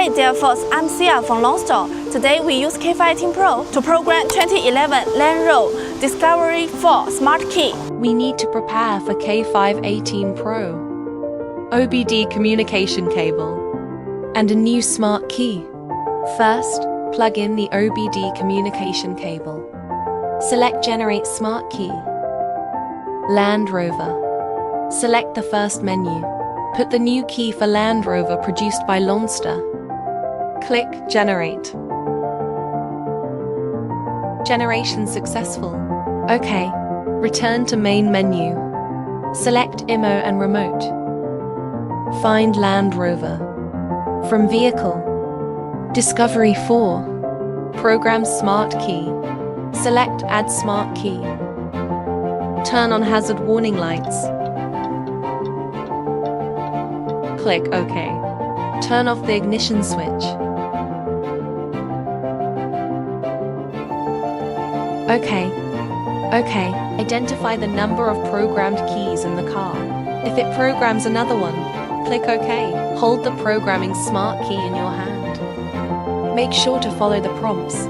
Hey dear folks, I'm Sia from Lonsdor. Today we use K518 Pro to program 2011 Land Rover Discovery 4 Smart Key. We need to prepare for K518 Pro, OBD communication cable, and a new smart key. First, plug in the OBD communication cable. Select Generate Smart Key. Land Rover. Select the first menu. Put the new key for Land Rover produced by Lonsdor. Click Generate. Generation successful. OK. Return to main menu. Select IMO and remote. Find Land Rover. From Vehicle. Discovery 4. Program Smart Key. Select Add Smart Key. Turn on hazard warning lights. Click OK. Turn off the ignition switch. OK. Identify the number of programmed keys in the car. If it programs another one, click OK. Hold the programming smart key in your hand. Make sure to follow the prompts.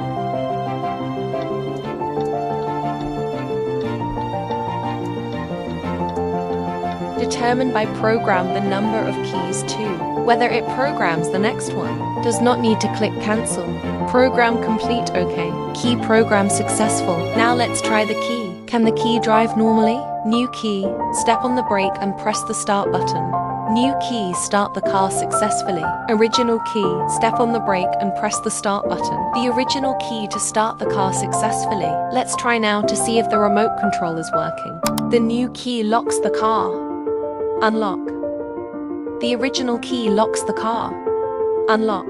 Determine by program the number of keys too. Whether it programs the next one. Does not need to click cancel. Program complete OK. Key program successful. Now let's try the key. Can the key drive normally? New key. Step on the brake and press the start button. New key. Start the car successfully. Original key. Step on the brake and press the start button. The original key to start the car successfully. Let's try now to see if the remote control is working. The new key locks the car. Unlock. The original key locks the car. Unlock.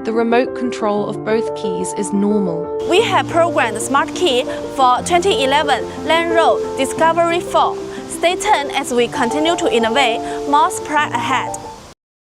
The remote control of both keys is normal. We have programmed the smart key for 2011 Land Rover Discovery 4. Stay tuned as we continue to innovate more surprise ahead.